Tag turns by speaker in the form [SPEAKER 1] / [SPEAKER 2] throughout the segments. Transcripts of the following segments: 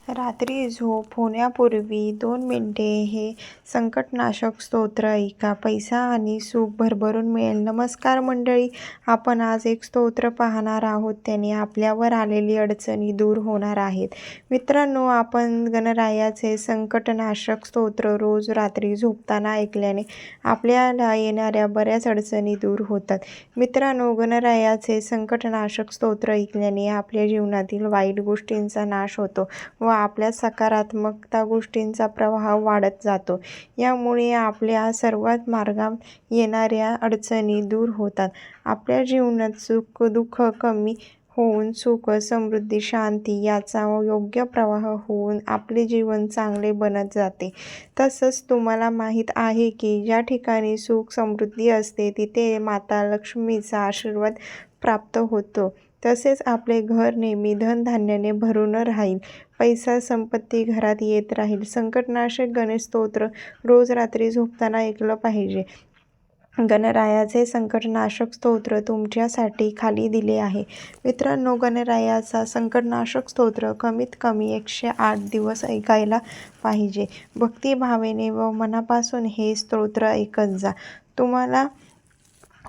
[SPEAKER 1] रात्री झोप होण्यापूर्वी 2 मिनिटे हे संकटनाशक स्तोत्र ऐका. पैसा आणि सुख भरभरून मिळेल. नमस्कार मंडळी, आपण आज एक स्तोत्र पाहणार आहोत. त्याने आपल्यावर आलेली अडचणी दूर होणार आहेत. मित्रांनो, आपण गणरायाचे संकटनाशक स्तोत्र रोज रात्री झोपताना ऐकल्याने आपल्याला येणाऱ्या बऱ्याच अडचणी दूर होतात. मित्रांनो, गणरायाचे संकटनाशक स्तोत्र ऐकल्याने आपल्या जीवनातील वाईट गोष्टींचा नाश होतो व आपल्या सकारात्मक गोष्टींचा प्रवाह वाढत जातो. यामुळे आपल्या सर्वात मार्गात येणाऱ्या अडचणी दूर होतात. आपल्या जीवनात सुख दुःख कमी होऊन सुख समृद्धी शांती याचा योग्य प्रवाह होऊन आपले जीवन चांगले बनत जाते. तसंच तुम्हाला माहीत आहे की ज्या ठिकाणी सुख समृद्धी असते तिथे माता लक्ष्मीचा आशीर्वाद प्राप्त होतो. तसेच आपले घर नेहमी धनधान्याने भरून राहील. पैसा संपत्ती घरात येत राहील. संकटनाशक गणेश स्तोत्र रोज रात्री झोपताना ऐकलं पाहिजे. गणरायाचे संकटनाशक स्तोत्र तुमच्यासाठी खाली दिले आहे. मित्रांनो, गणरायाचा संकटनाशक स्तोत्र कमीत कमी 108 दिवस ऐकायला पाहिजे. भक्तिभावाने व मनापासून हे स्तोत्र ऐकत जा. तुम्हाला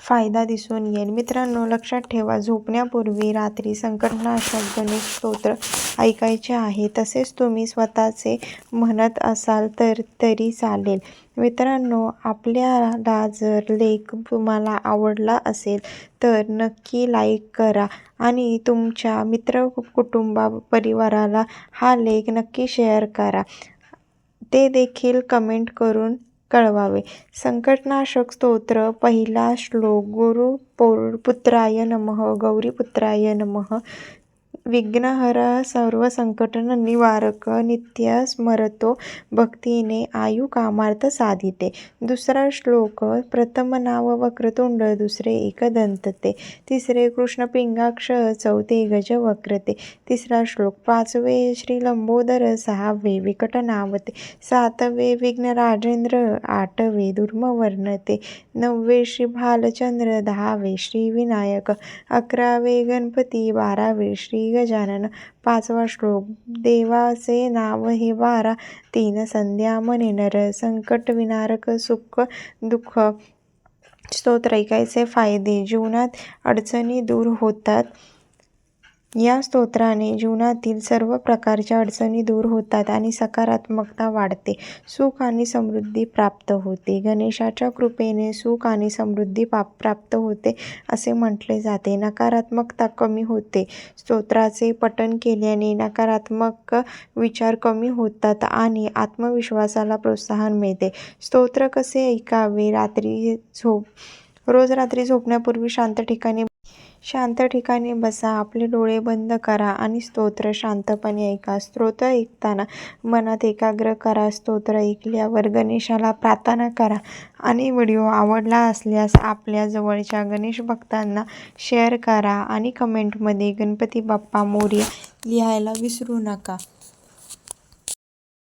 [SPEAKER 1] फायदा दिसून येईल. मित्रांनो, लक्षात ठेवा, झोपण्यापूर्वी रात्री संकटनाशक गणेश स्तोत्र ऐकायचे आहे. तसेच तुम्ही स्वतःचे म्हणत असाल तरी चालेल. मित्रांनो, आपल्याला जर लेख तुम्हाला आवडला असेल तर नक्की लाईक करा आणि तुमच्या मित्र कुटुंब परिवाराला हा लेख नक्की शेअर करा. ते देखील कमेंट करून कळवावे. संकटनाशक स्तोत्र पहिला श्लोक. गुरुपुत्राय नमः. गौरीपुत्राय नमः. विघ्नहर सर्वसंकट निवारक. नित्य स्मरतो भक्तीने आयु कामार्थ साधिते. दुसरा श्लोक. प्रथम नाव वक्रतुंड. दुसरे एकदंतते. तिसरे कृष्णपिंगाक्ष. चौथे गजवक्रते. तिसरा श्लोक. पाचवे श्री लंबोदर. सहावे विकटनावते. सातवे विघ्नराजेंद्र. आठवे दुर्मवर्णते. नववे श्री भालचंद्र. दहावे श्री विनायक. 11वे गणपती. 12वे श्री गजानन. 5वा श्लोक. देवाचे नाव हे 12. 3 संध्या म्हणे नर. संकट विनारक सुख दुःख स्तोत्र ऐकायचे फायदे. जीवनात अडचणी दूर होतात. या स्तोत्राने जीवनातील सर्व प्रकारच्या अडचणी दूर होतात आणि सकारात्मकता वाढते. सुख आणि समृद्धी प्राप्त होते. गणेशाच्या कृपेने सुख आणि समृद्धी प्राप्त होते असे म्हटले जाते. नकारात्मकता कमी होते. स्तोत्राचे पठण केल्याने नकारात्मक विचार कमी होतात आणि आत्मविश्वासाला प्रोत्साहन मिळते. स्तोत्र कसे ऐकावे? रोज रात्री झोपण्यापूर्वी शांत ठिकाणी बसा. आपले डोळे बंद करा आणि स्तोत्र शांतपणे ऐका. स्तोत्र ऐकताना मनात एकाग्र करा. स्तोत्र ऐकल्यावर गणेशाला प्रार्थना करा आणि व्हिडिओ आवडला असल्यास आपल्या जवळच्या गणेश भक्तांना शेअर करा आणि कमेंटमध्ये गणपती बाप्पा मोरया लिहायला विसरू नका.